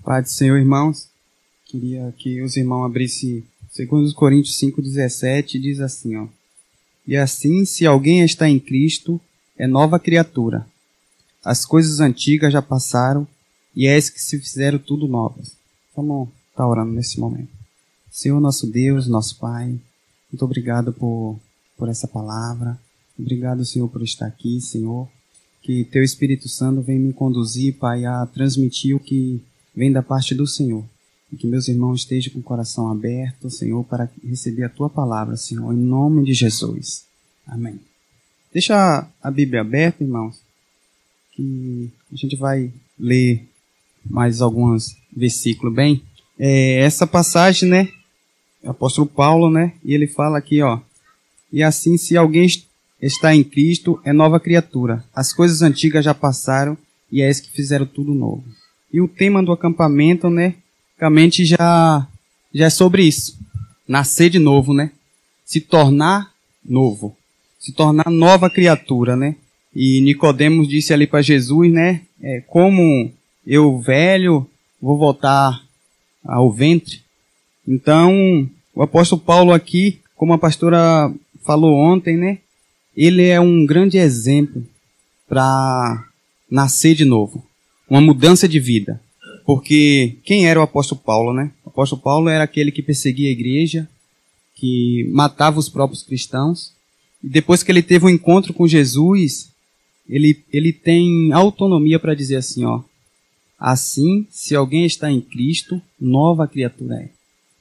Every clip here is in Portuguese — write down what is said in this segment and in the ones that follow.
Pai do Senhor, irmãos, queria que os irmãos abrissem 2 Coríntios 5,17, diz assim, ó. E assim, se alguém está em Cristo, é nova criatura. As coisas antigas já passaram, e eis que se fizeram tudo novas. Vamos estar orando nesse momento. Senhor, nosso Deus, nosso Pai, muito obrigado por essa palavra. Obrigado, Senhor, por estar aqui, Senhor. Que Teu Espírito Santo venha me conduzir, Pai, a transmitir o que vem da parte do Senhor. E que meus irmãos estejam com o coração aberto, Senhor, para receber a Tua palavra, Senhor, em nome de Jesus. Amém. Deixa a Bíblia aberta, irmãos, que a gente vai ler mais alguns versículos, bem? Essa passagem, né, o apóstolo Paulo, né, e ele fala aqui, ó, e assim, se alguém está em Cristo, é nova criatura. As coisas antigas já passaram, e é isso que fizeram tudo novo. E o tema do acampamento, né, basicamente já é sobre isso. Nascer de novo, né? Se tornar novo. Se tornar nova criatura, né? E Nicodemos disse ali para Jesus, né? Como eu velho vou voltar ao ventre. Então, o apóstolo Paulo aqui, como a pastora falou ontem, né? Ele é um grande exemplo para nascer de novo. Uma mudança de vida. Porque quem era o apóstolo Paulo, né? O apóstolo Paulo era aquele que perseguia a igreja, que matava os próprios cristãos. E depois que ele teve um encontro com Jesus, ele tem autonomia para dizer assim, ó. Assim, se alguém está em Cristo, nova criatura é.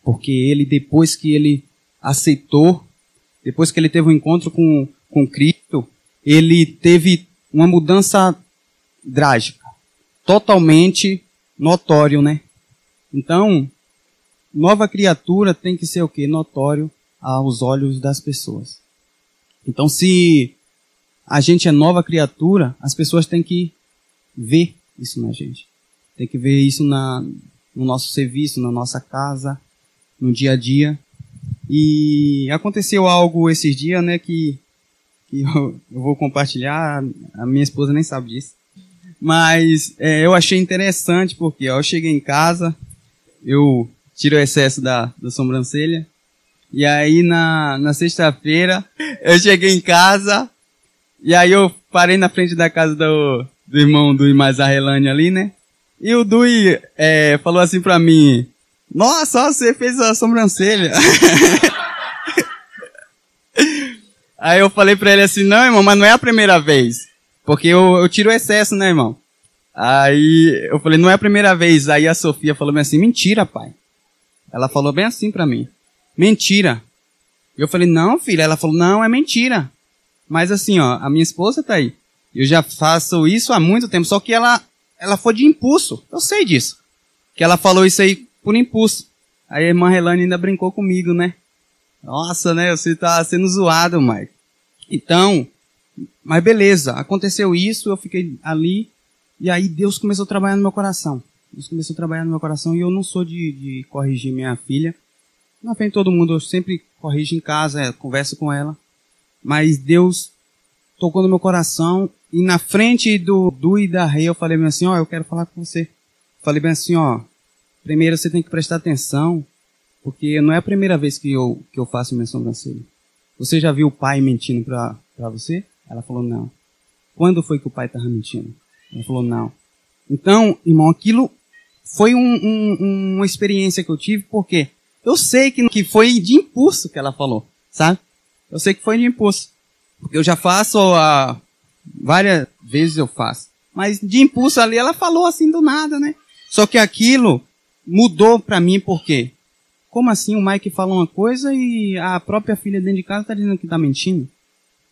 Porque ele, depois que ele aceitou, depois que ele teve um encontro com Cristo, ele teve uma mudança drástica. Totalmente notório, né? Então, nova criatura tem que ser o quê? Notório aos olhos das pessoas. Então, se a gente é nova criatura, as pessoas têm que ver isso na gente. Tem que ver isso no nosso serviço, na nossa casa, no dia a dia. E aconteceu algo esses dias, né, que eu vou compartilhar, a minha esposa nem sabe disso. Mas eu achei interessante porque eu cheguei em casa, eu tiro o excesso da sobrancelha, e aí na sexta-feira eu cheguei em casa, e aí eu parei na frente da casa do irmão Dui Mazarrelani ali, né? E o Dui falou assim pra mim, nossa, você fez a sobrancelha. Aí eu falei pra ele assim, não, irmão, mas não é a primeira vez. Porque eu tiro o excesso, né, irmão? Aí eu falei, não é a primeira vez. Aí a Sofia falou bem assim, mentira, pai. Ela falou bem assim pra mim. Mentira. Eu falei, não, filha. Ela falou, não, é mentira. Mas assim, ó, a minha esposa tá aí. Eu já faço isso há muito tempo, só que ela foi de impulso. Eu sei disso. Que ela falou isso aí por impulso. Aí a irmã Relane ainda brincou comigo, né? Nossa, né, você tá sendo zoado, Mike. Então, mas beleza, aconteceu isso, eu fiquei ali, e aí Deus começou a trabalhar no meu coração. Deus começou a trabalhar no meu coração, e eu não sou de corrigir minha filha. Na frente de todo mundo, eu sempre corrijo em casa, converso com ela. Mas Deus tocou no meu coração, e na frente do e da Rei, eu falei bem assim, ó, eu quero falar com você. Falei bem assim, ó, primeiro você tem que prestar atenção, porque não é a primeira vez que eu faço minha sobrancelha. Você já viu o pai mentindo pra você? Ela falou, não. Quando foi que o pai estava mentindo? Ela falou, não. Então, irmão, aquilo foi uma experiência que eu tive, porque eu sei que foi de impulso que ela falou, sabe? Eu sei que foi de impulso. Porque eu já faço, várias vezes eu faço. Mas de impulso ali, ela falou assim do nada, né? Só que aquilo mudou pra mim, por quê? Como assim o Mike fala uma coisa e a própria filha dentro de casa está dizendo que está mentindo?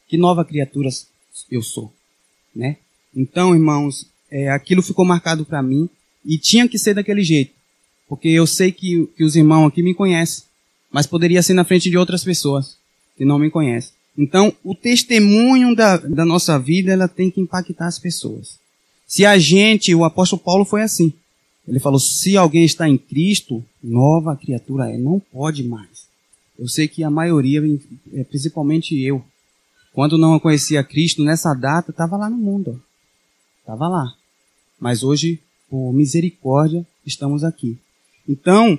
Que nova criatura eu sou, né? Então, irmãos, aquilo ficou marcado para mim e tinha que ser daquele jeito. Porque eu sei que os irmãos aqui me conhecem, mas poderia ser na frente de outras pessoas que não me conhecem. Então, o testemunho da nossa vida, ela tem que impactar as pessoas. Se o apóstolo Paulo foi assim. Ele falou, se alguém está em Cristo, nova criatura é, não pode mais. Eu sei que a maioria, principalmente eu, quando não conhecia Cristo nessa data, estava lá no mundo. Estava lá. Mas hoje, por misericórdia, estamos aqui. Então,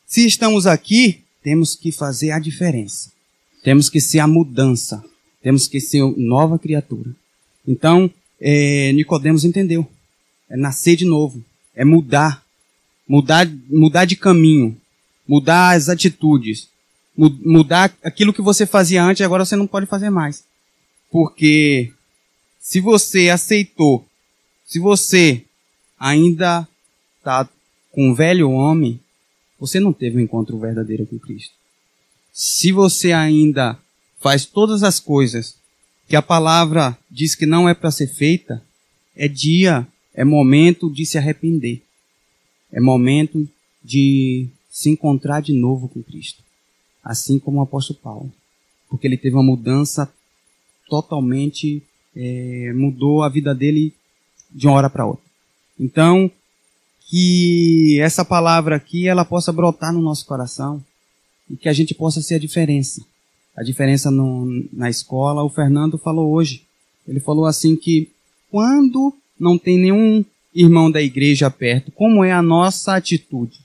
se estamos aqui, temos que fazer a diferença. Temos que ser a mudança. Temos que ser nova criatura. Então, Nicodemos entendeu. É nascer de novo. É mudar. Mudar de caminho. Mudar as atitudes. Mudar aquilo que você fazia antes, agora você não pode fazer mais. Porque se você aceitou, se você ainda está com o velho homem, você não teve um encontro verdadeiro com Cristo. Se você ainda faz todas as coisas que a palavra diz que não é para ser feita, é momento de se arrepender. É momento de se encontrar de novo com Cristo. Assim como o apóstolo Paulo. Porque ele teve uma mudança totalmente, mudou a vida dele de uma hora para outra. Então, que essa palavra aqui, ela possa brotar no nosso coração e que a gente possa ser a diferença. A diferença na escola, o Fernando falou hoje. Ele falou assim que quando não tem nenhum irmão da igreja perto, como é a nossa atitude?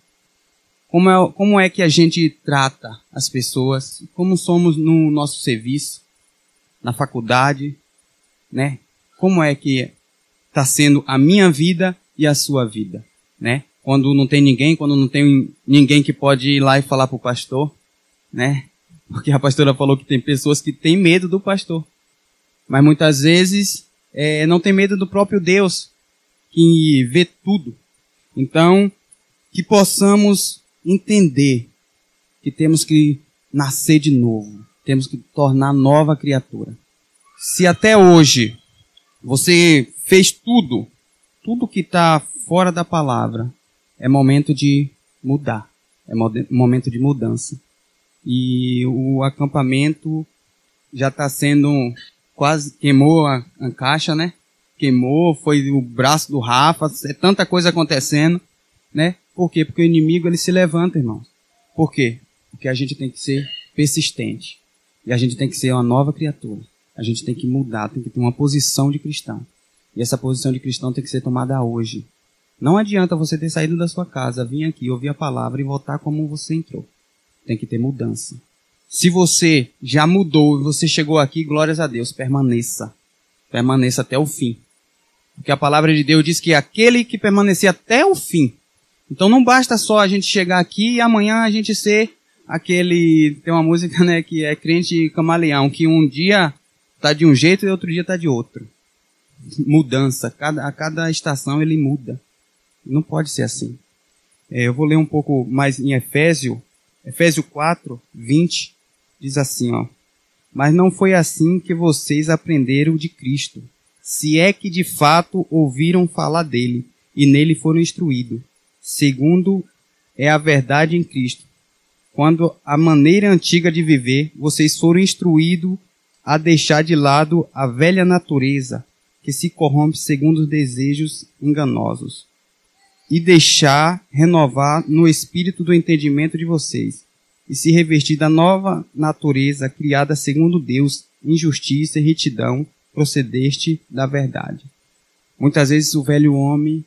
Como é que a gente trata as pessoas? Como somos no nosso serviço, na faculdade, né? Como é que está sendo a minha vida e a sua vida, né? Quando não tem ninguém que pode ir lá e falar para o pastor, né? Porque a pastora falou que tem pessoas que têm medo do pastor. Mas muitas vezes não tem medo do próprio Deus, que vê tudo. Então, que possamos entender que temos que nascer de novo. Temos que tornar nova criatura. Se até hoje você fez tudo que está fora da palavra, é momento de mudar. É momento de mudança. E o acampamento já está sendo, quase queimou a caixa, né? Queimou, foi o braço do Rafa, é tanta coisa acontecendo, né? Por quê? Porque o inimigo, ele se levanta, irmãos. Por quê? Porque a gente tem que ser persistente. E a gente tem que ser uma nova criatura. A gente tem que mudar, tem que ter uma posição de cristão. E essa posição de cristão tem que ser tomada hoje. Não adianta você ter saído da sua casa, vir aqui, ouvir a palavra e voltar como você entrou. Tem que ter mudança. Se você já mudou e você chegou aqui, glórias a Deus, permaneça. Permaneça até o fim. Porque a palavra de Deus diz que é aquele que permanecer até o fim. Então não basta só a gente chegar aqui e amanhã a gente ser aquele... Tem uma música, né, que é crente camaleão, que um dia está de um jeito e outro dia está de outro. Mudança. A cada estação ele muda. Não pode ser assim. Eu vou ler um pouco mais em Efésios 4, 20, diz assim, ó. Mas não foi assim que vocês aprenderam de Cristo, se é que de fato ouviram falar dele e nele foram instruídos, segundo é a verdade em Cristo. Quando a maneira antiga de viver, vocês foram instruídos a deixar de lado a velha natureza, que se corrompe segundo os desejos enganosos, e deixar renovar no espírito do entendimento de vocês, e se revestir da nova natureza criada segundo Deus, em justiça e retidão, procedeste da verdade. Muitas vezes o velho homem,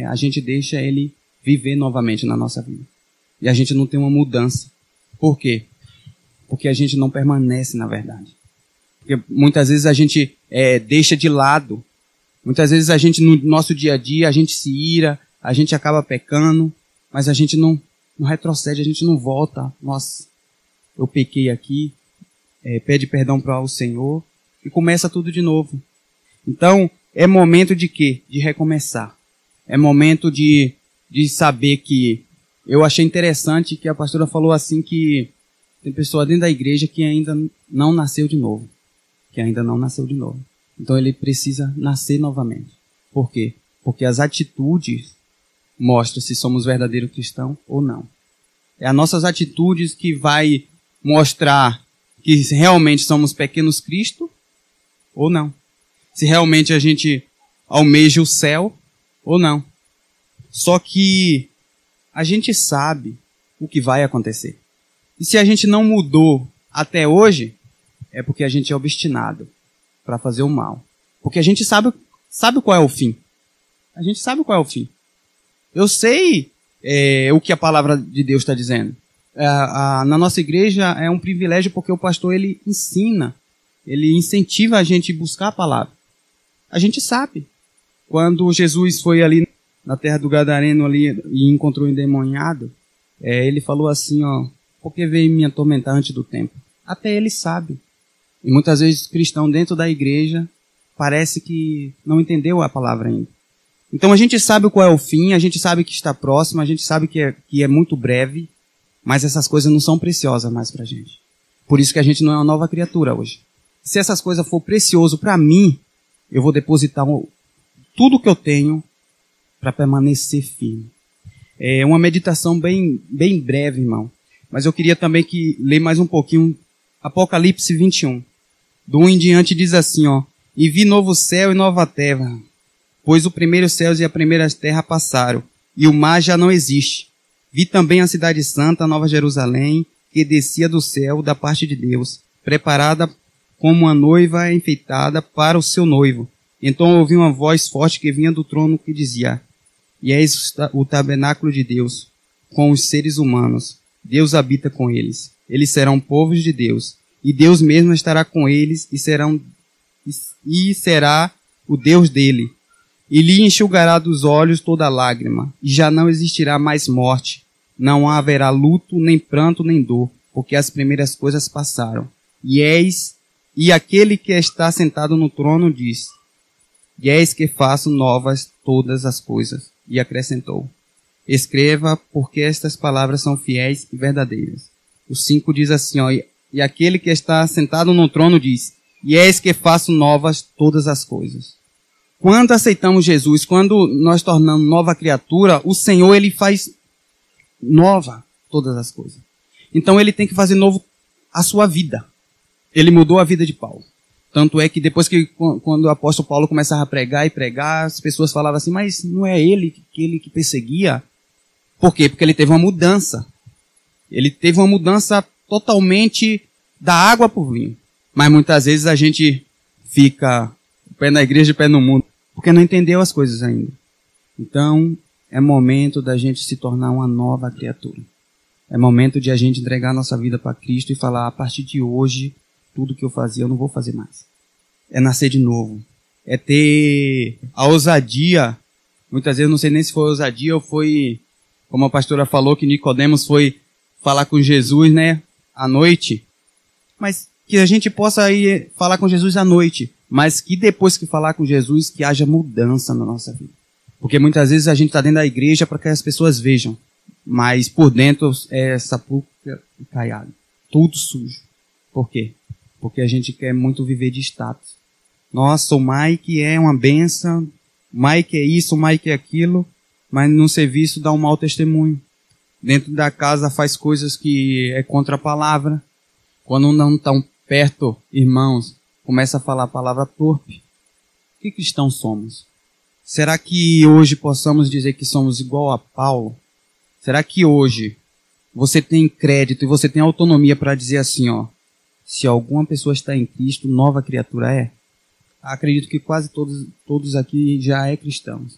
a gente deixa ele viver novamente na nossa vida. E a gente não tem uma mudança. Por quê? Porque a gente não permanece na verdade. Porque muitas vezes a gente deixa de lado. Muitas vezes a gente, no nosso dia a dia, a gente se ira, a gente acaba pecando, mas a gente não retrocede, a gente não volta. Nossa, eu pequei aqui, pede perdão para o Senhor e começa tudo de novo. Então, é momento de quê? De recomeçar. É momento de saber que... Eu achei interessante que a pastora falou assim que tem pessoa dentro da igreja que ainda não nasceu de novo. Então ele precisa nascer novamente. Por quê? Porque as atitudes mostram se somos verdadeiros cristãos ou não. É as nossas atitudes que vai mostrar que realmente somos pequenos Cristo ou não. Se realmente a gente almeja o céu ou não. Só que a gente sabe o que vai acontecer. E se a gente não mudou até hoje, é porque a gente é obstinado para fazer o mal. Porque a gente sabe qual é o fim. A gente sabe qual é o fim. Eu sei o que a palavra de Deus está dizendo. Na nossa igreja é um privilégio porque o pastor ele ensina, ele incentiva a gente a buscar a palavra. A gente sabe. Quando Jesus foi ali na terra do Gadareno ali e encontrou o endemoniado, ele falou assim, ó, por que veio me atormentar antes do tempo? Até ele sabe. E muitas vezes cristão dentro da igreja parece que não entendeu a palavra ainda. Então a gente sabe qual é o fim, a gente sabe que está próximo, a gente sabe que é muito breve, mas essas coisas não são preciosas mais pra gente. Por isso que a gente não é uma nova criatura hoje. Se essas coisas for precioso para mim, eu vou depositar tudo que eu tenho para permanecer firme. É uma meditação bem breve, irmão. Mas eu queria também ler mais um pouquinho Apocalipse 21. Do 1 em diante diz assim, ó. E vi novo céu e nova terra, pois o primeiro céu e a primeira terra passaram, e o mar já não existe. Vi também a cidade santa, a Nova Jerusalém, que descia do céu da parte de Deus, preparada como uma noiva enfeitada para o seu noivo. Então ouvi uma voz forte que vinha do trono que dizia, e eis o tabernáculo de Deus, com os seres humanos. Deus habita com eles. Eles serão povos de Deus, e Deus mesmo estará com eles, e será o Deus dele. E lhe enxugará dos olhos toda lágrima, e já não existirá mais morte. Não haverá luto, nem pranto, nem dor, porque as primeiras coisas passaram. E aquele que está sentado no trono diz, e eis que faço novas todas as coisas. E acrescentou, escreva, porque estas palavras são fiéis e verdadeiras. O 5 diz assim, ó, e aquele que está sentado no trono diz, e eis que faço novas todas as coisas. Quando aceitamos Jesus, quando nós tornamos nova criatura, o Senhor, ele faz nova todas as coisas. Então ele tem que fazer novo a sua vida. Ele mudou a vida de Paulo. Tanto é que depois quando o apóstolo Paulo começava a pregar, as pessoas falavam assim, mas não é ele que perseguia? Por quê? Porque ele teve uma mudança. Ele teve uma mudança totalmente da água para o vinho. Mas muitas vezes a gente fica pé na igreja e pé no mundo, porque não entendeu as coisas ainda. Então, é momento da gente se tornar uma nova criatura. É momento de a gente entregar nossa vida para Cristo e falar, a partir de hoje, tudo que eu fazia eu não vou fazer mais. É nascer de novo. É ter a ousadia. Muitas vezes, não sei nem se foi ousadia ou foi, como a pastora falou, que Nicodemos foi falar com Jesus, né, à noite. Mas que a gente possa ir falar com Jesus à noite. Mas que depois que falar com Jesus, que haja mudança na nossa vida. Porque muitas vezes a gente está dentro da igreja para que as pessoas vejam. Mas por dentro é sepulcro e caiado. Tudo sujo. Por quê? Porque a gente quer muito viver de status. Nossa, o Mike é uma benção. O Mike é isso, o Mike é aquilo. Mas no serviço dá um mau testemunho. Dentro da casa faz coisas que é contra a palavra. Quando não estão perto, irmãos, começa a falar a palavra torpe. Que cristãos somos? Será que hoje possamos dizer que somos igual a Paulo? Será que hoje você tem crédito e você tem autonomia para dizer assim, ó, se alguma pessoa está em Cristo, nova criatura é? Acredito que quase todos aqui já é cristãos.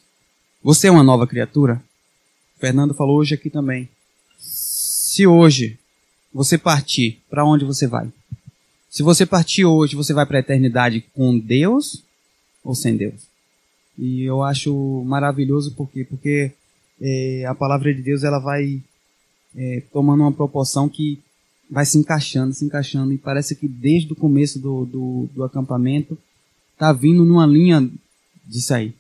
Você é uma nova criatura? O Fernando falou hoje aqui também. Se hoje você partir, para onde você vai? Se você partir hoje, você vai para a eternidade com Deus ou sem Deus? E eu acho maravilhoso porque a palavra de Deus ela vai tomando uma proporção que vai se encaixando, e parece que desde o começo do acampamento está vindo numa linha disso aí.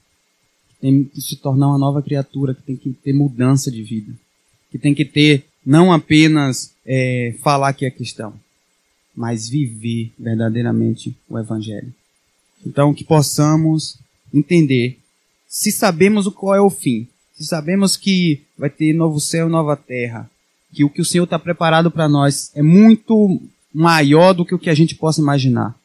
Tem que se tornar uma nova criatura, que tem que ter mudança de vida, que tem que ter não apenas falar que é cristão, mas viver verdadeiramente o Evangelho. Então que possamos entender, se sabemos qual é o fim, se sabemos que vai ter novo céu e nova terra, que o que o Senhor está preparado para nós é muito maior do que o que a gente possa imaginar.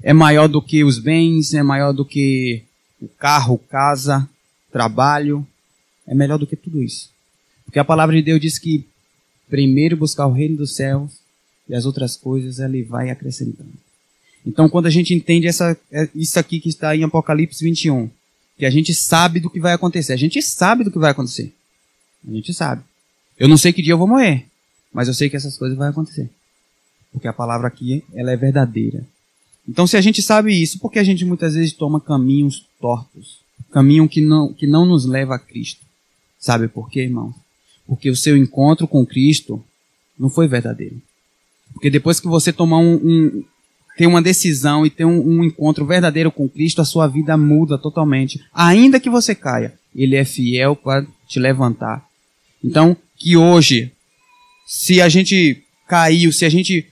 É maior do que os bens, é maior do que o carro, casa, trabalho. É melhor do que tudo isso. Porque a palavra de Deus diz que primeiro buscar o reino dos céus e as outras coisas Ele vai acrescentando. Então quando a gente entende isso aqui que está em Apocalipse 21, que a gente sabe do que vai acontecer. A gente sabe do que vai acontecer. A gente sabe. Eu não sei que dia eu vou morrer, mas eu sei que essas coisas vão acontecer. Porque a palavra aqui, ela é verdadeira. Então, se a gente sabe isso, por que a gente muitas vezes toma caminhos tortos? Caminho que não nos leva a Cristo. Sabe por quê, irmão? Porque o seu encontro com Cristo não foi verdadeiro. Porque depois que você tomar tem uma decisão e tem um encontro verdadeiro com Cristo, a sua vida muda totalmente. Ainda que você caia, Ele é fiel para te levantar. Então, que hoje, se a gente caiu, se a gente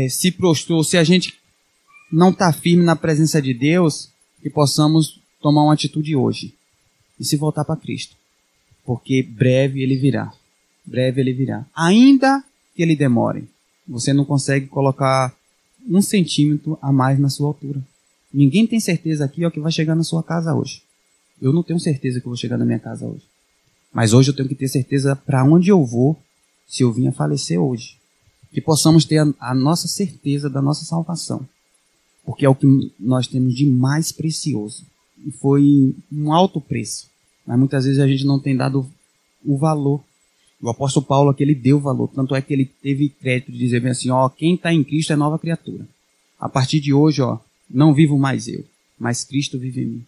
se prostrou, se a gente não está firme na presença de Deus, que possamos tomar uma atitude hoje e se voltar para Cristo. Porque breve Ele virá. Breve Ele virá. Ainda que Ele demore, você não consegue colocar 1 centímetro a mais na sua altura. Ninguém tem certeza aqui que vai chegar na sua casa hoje. Eu não tenho certeza que eu vou chegar na minha casa hoje. Mas hoje eu tenho que ter certeza para onde eu vou se eu vim a falecer hoje. Que possamos ter a nossa certeza da nossa salvação. Porque é o que nós temos de mais precioso. E foi um alto preço. Mas muitas vezes a gente não tem dado o valor. O apóstolo Paulo aqui, ele deu valor. Tanto é que ele teve crédito de dizer bem assim, quem está em Cristo é nova criatura. A partir de hoje, não vivo mais eu, mas Cristo vive em mim.